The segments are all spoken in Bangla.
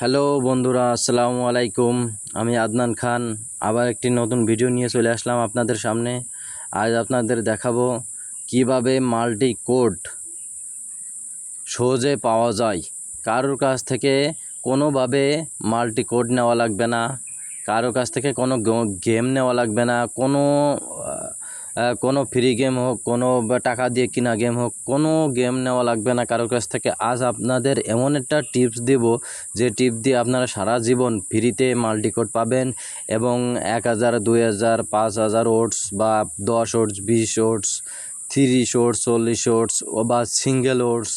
হ্যালো বন্ধুরা, আসসালামু আলাইকুম। আমি আদনান খান আবার একটি নতুন ভিডিও নিয়ে চলে আসলাম আপনাদের সামনে। আজ আপনাদের দেখাবো কিভাবে মাল্টি কোড সহজে পাওয়া যায়। কারোর কাছ থেকে কোনোভাবে মাল্টি কোড নেওয়া লাগবে না, কারোর কাছ থেকে কোনো গেম নেওয়া লাগবে না, কোনো ফ্রি গেম হোক, কোনো টাকা দিয়ে কিনা গেম হোক, কোনো গেম নেওয়া লাগবে না কারোর কাছ থেকে। আজ আপনাদের এমন একটা টিপস দেব যে টিপ দিয়ে আপনারা সারা জীবন ফ্রিতে মাল্টি কোড পাবেন এবং 1000, 2000, 5000 ওটস বা 10 ওটস, 20 ওটস, 30 ওটস, 40 ওটস বা সিঙ্গেল ওটস,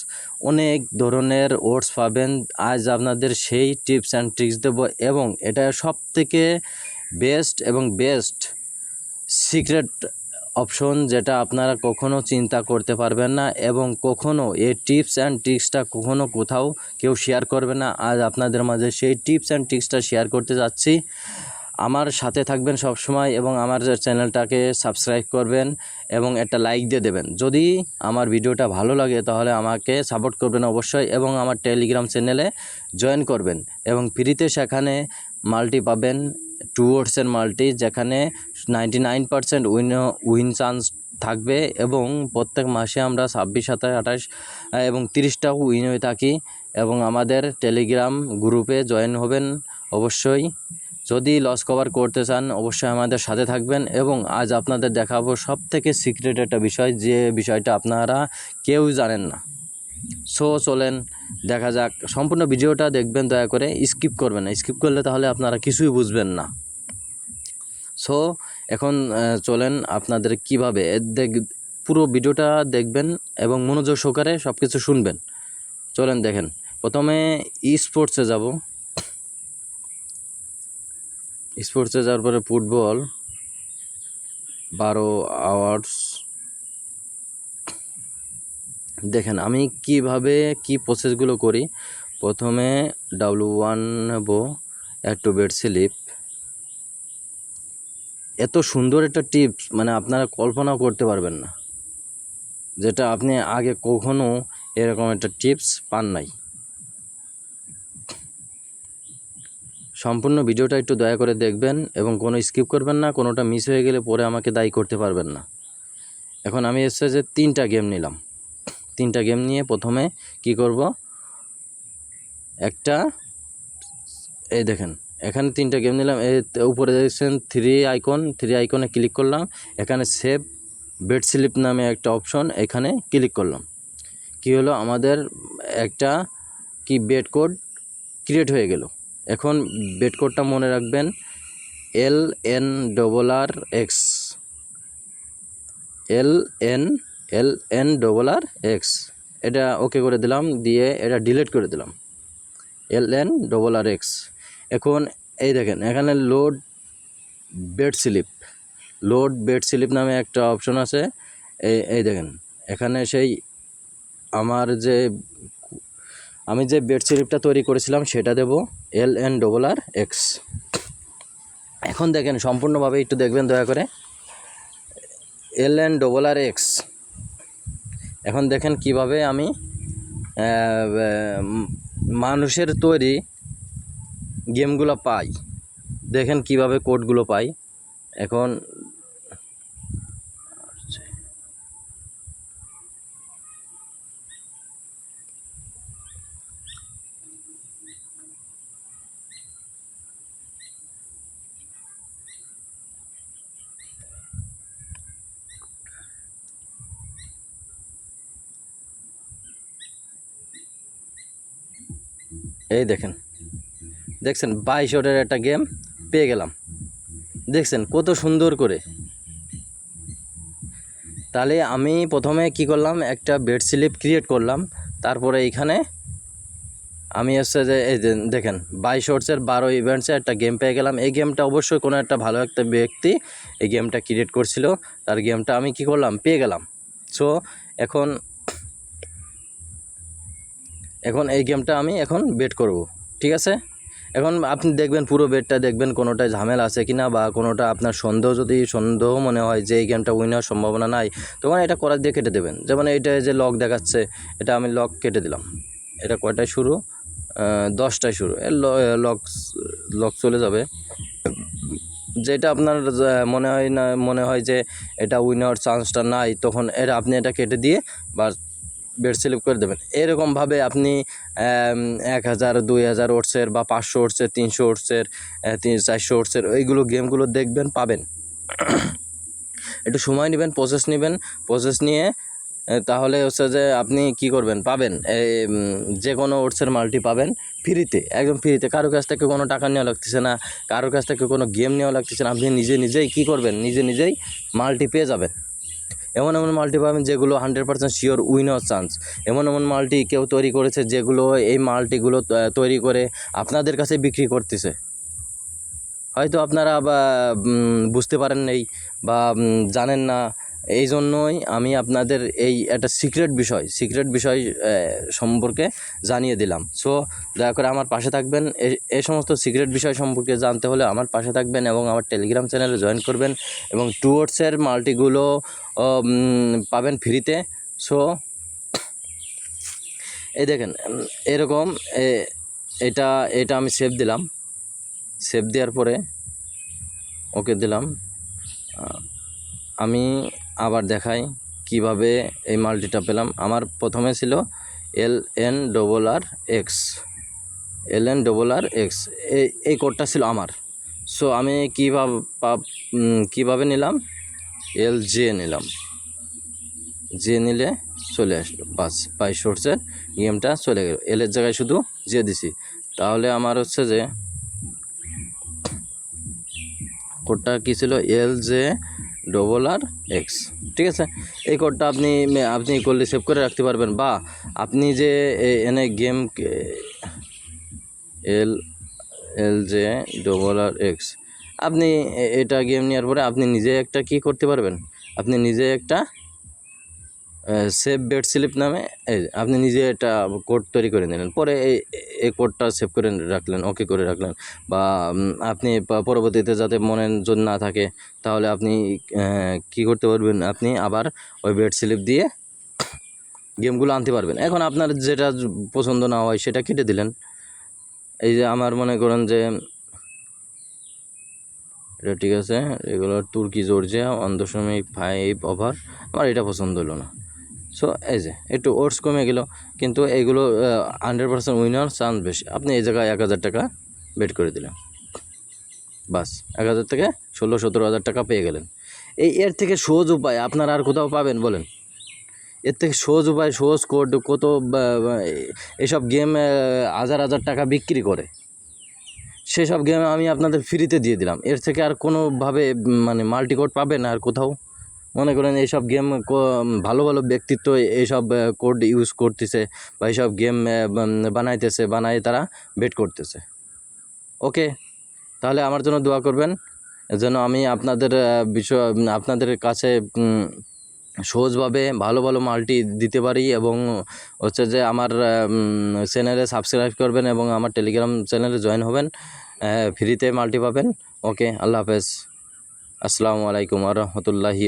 অনেক ধরনের ওটস পাবেন। আজ আপনাদের সেই টিপস অ্যান্ড ট্রিক্স দেবো এবং এটা সবথেকে বেস্ট সিক্রেট অপশন, যেটা আপনারা কখনো চিন্তা করতে পারবেন না এবং কখনো এই টিপস অ্যান্ড ট্রিক্সটা কখনো কোথাও কেউ শেয়ার করবে না। আজ আপনাদের মাঝে সেই টিপস অ্যান্ড ট্রিক্সটা শেয়ার করতে যাচ্ছি। আমার সাথে থাকবেন সব সময় এবং আমার চ্যানেলটাকে সাবস্ক্রাইব করবেন এবং একটা লাইক দিয়ে দেবেন। যদি আমার ভিডিওটা ভালো লাগে তাহলে আমাকে সাপোর্ট করবেন অবশ্যই এবং আমার টেলিগ্রাম চ্যানেলে জয়েন করবেন এবং ফ্রিতে সেখানে মাল্টি পাবেন, 2 ওটসের মাল্টি, যেখানে 99% উইন চান্স থাকবে এবং প্রত্যেক মাসে আমরা 26, 27, 28 এবং 30টাও উইন হয়ে থাকি এবং আমাদের টেলিগ্রাম গ্রুপে জয়েন হবেন অবশ্যই। যদি লস কভার করতে চান অবশ্যই আমাদের সাথে থাকবেন এবং আজ আপনাদের দেখাবো সবথেকে সিক্রেট একটা বিষয়, যে বিষয়টা আপনারা কেউ জানেন না। সো চলেন দেখা যাক। সম্পূর্ণ ভিডিওটা দেখবেন, দয়া করে স্কিপ করবেন না, স্কিপ করলে তাহলে আপনারা কিছুই বুঝবেন না। সো এখন চলেন আপনাদের কিভাবে পুরো ভিডিওটা দেখবেন এবং মনোযোগ সহকারে সব কিছু শুনবেন। চলেন দেখেন। প্রথমে স্পোর্টসে যাব। স্পোর্টসে যাওয়ার পরে ফুটবল 12 আওয়ার্স। দেখেন আমি কিভাবে কি প্রসেসগুলো করি। প্রথমে W1 নেব, অ্যাড টু বেড স্লিপ। এত সুন্দর একটা টিপস মানে আপনারা কল্পনাও করতে পারবেন না, যেটা আপনি আগে কখনো এরকম একটা টিপস পান নাই। সম্পূর্ণ ভিডিওটা একটু দয়া করে দেখবেন এবং কোনো স্কিপ করবেন না, কোনোটা মিস হয়ে গেলে পরে আমাকে দায়ী করতে পারবেন না। এখন আমি এসে যে 3টা গেম নিলাম, 3টা গেম নিয়ে প্রথমে কি করব, একটা এই দেখেন এখানে 3টা গেম নিলাম। এই উপরে দেখছেন 3 আইকনে ক্লিক করলাম, এখানে সেভ বেড স্লিপ নামে একটা অপশন, এখানে ক্লিক করলাম। কি হলো, আমাদের একটা কি বেড কোড ক্রিয়েট হয়ে গেল। এখন বেড কোডটা মনে রাখবেন, LNRRX, LNRRX। এটা ওকে করে দিলাম, দিয়ে এটা ডিলিট করে দিলাম, LNRRX। এখন এই দেখেন এখানে লোড বেড স্লিপ নামে একটা অপশন আছে। এই দেখেন এখানে সেই আমি যে বেড স্লিপটা তৈরি করেছিলাম সেটা দেব, LNRRX। এখন দেখেন সম্পূর্ণভাবে একটু দেখবেন দয়া করে, LNRRX। এখন দেখেন কিভাবে আমি মানুষের তৈরি গেমগুলো পাই, দেখেন কিভাবে কোডগুলো পাই। এখন এই দেখছেন 22 ওটের একটা গেম পেয়ে গেলাম, দেখছেন কত সুন্দর করে। তাহলে আমি প্রথমে কি করলাম, একটা বেড স্লিপ ক্রিয়েট করলাম, তারপরে এইখানে আমি হচ্ছে যে এই দেখেন 22 ওটসের 12 ইভেন্টসে একটা গেম পেয়ে গেলাম। এই গেমটা অবশ্যই কোনো একটা ভালো একটা ব্যক্তি এই গেমটা ক্রিয়েট করছিল, তার গেমটা আমি কি করলাম, পেয়ে গেলাম। সো এখন এই গেমটা আমি এখন বেট করব, ঠিক আছে। এখন আপনি দেখবেন পুরো বেটটা দেখবেন কোনোটায় ঝামেলা আছে কিনা, বা কোনোটা আপনার সন্দেহ মনে হয় যে এই গেমটা উইন হওয়ার সম্ভাবনা নাই, তখন এটা করার দিয়ে কেটে দেবেন। যেমন এইটা যে লক দেখাচ্ছে, এটা আমি লক কেটে দিলাম। এটা কয়টায় শুরু, 10টায় শুরু, লক চলে যাবে। যেটা আপনার মনে হয় যে এটা উইন হওয়ার চান্সটা নাই, তখন আপনি এটা কেটে দিয়ে বা বেড স্লিপ করে দেবেন। এরকমভাবে আপনি 1000, 2000 ওটসের বা 500 ওটসের, 300 ওটসের, 400 ওটসের এইগুলো গেমগুলো দেখবেন, পাবেন। একটু সময় নেবেন, প্রসেস নিয়ে তাহলে হচ্ছে যে আপনি কি করবেন, পাবেন যে কোনো ওটসের মাল্টি পাবেন ফ্রিতে, একদম ফ্রিতে। কারোর কাছ থেকে কোনো টাকা নেওয়া লাগতেছে না, কারোর কাছ থেকে কোনো গেম নেওয়া লাগতেছে না। আপনি নিজেই কী করবেন, নিজেই মাল্টি পেয়ে যাবেন। এমন মাল্টি পাবেন যেগুলো 100% শিওর উইন হওয়ার চান্স। এমন মাল্টি কেউ তৈরি করেছে যেগুলো এই মাল্টিগুলো তৈরি করে আপনাদের কাছে বিক্রি করতেছে। হয়তো আপনারা বুঝতে পারেন নাই বা জানেন না, এই জন্যই আমি আপনাদের এই একটা সিক্রেট বিষয় সম্পর্কে জানিয়ে দিলাম। সো দয়া করে আমার পাশে থাকবেন। এই সমস্ত সিক্রেট বিষয় সম্পর্কে জানতে হলে আমার পাশে থাকবেন এবং আমার টেলিগ্রাম চ্যানেলে জয়েন করবেন এবং 2 ওটসের মাল্টিগুলো পাবেন ফ্রিতে। সো এই দেখেন, এরকম এটা আমি সেভ দিলাম। সেভ দেওয়ার পরে ওকে দিলাম। আমি আবার দেখাই কিভাবে এই মাল্টিটা পেলাম। আমার প্রথমে ছিল LNRRX, এই কোডটা ছিল আমার। সো আমি কীভাবে নিলাম, LJ নিলাম, নিলে চলে আসলো, বাস 22 ওটসের গেমটা চলে গেল। এর জায়গায় শুধু জে দিছি, তাহলে আমার হচ্ছে যে কোডটা কী ছিল, LJRRX, ঠিক আছে। এই কোডটা আপনি করলে সেভ করে রাখতে পারবেন, বা আপনি যে এনে গেম LJRRX আপনি এটা গেম নেওয়ার পরে আপনি নিজে একটা কি করতে পারবেন, আপনি নিজে একটা সেভ বেড স্লিপ নামে আপনি নিজে একটা কোড তৈরি করে নিলেন। পরে এই কোডটা সেভ করে রাখলেন, ওকে করে রাখলেন, বা আপনি পরবর্তীতে যাতে মনে যদি না থাকে তাহলে আপনি কি করতে পারবেন, আপনি আবার ওই বেড স্লিপ দিয়ে গেমগুলো আনতে পারবেন। এখন আপনার যেটা পছন্দ না হয় সেটা কেটে দিলেন। এই যে আমার মনে করেন যে এটা ঠিক আছে, রেগুলার তুর্কি জর্জিয়া 1.5 ওভার, আমার এটা পছন্দ হলো না। সো এই যে একটু ওটস কমে গেল, কিন্তু এইগুলো 100% উইনার চান্স বেশি। আপনি এই জায়গায় 1000 টাকা বেট করে দিলেন, বাস 1000 থেকে 16-17 হাজার টাকা পেয়ে গেলেন। এর থেকে সহজ উপায় আপনারা আর কোথাও পাবেন বলেন? এর থেকে সহজ উপায়, সহজ কোড কত, এসব গেম হাজার টাকা বিক্রি করে, সেসব গেম আমি আপনাদের ফ্রিতে দিয়ে দিলাম। এর থেকে আর কোনোভাবে মানে মাল্টি কোড পাবেন আর কোথাও? মনে করেন এইসব গেম ভালো ব্যক্তিত্ব এইসব কোড ইউজ করতেছে বা এইসব গেম বানায় তারা বেট করতেছে। ওকে, তাহলে আমার জন্য দোয়া করবেন যেন আমি আপনাদের কাছে সহজভাবে ভালো মাল্টি দিতে পারি, এবং হচ্ছে যে আমার চ্যানেলে সাবস্ক্রাইব করবেন এবং আমার টেলিগ্রাম চ্যানেলে জয়েন হবেন, ফ্রিতে মাল্টি পাবেন। ওকে, আল্লাহ হাফেজ, আসসালামু আলাইকুম ওয়া রাহমাতুল্লাহি।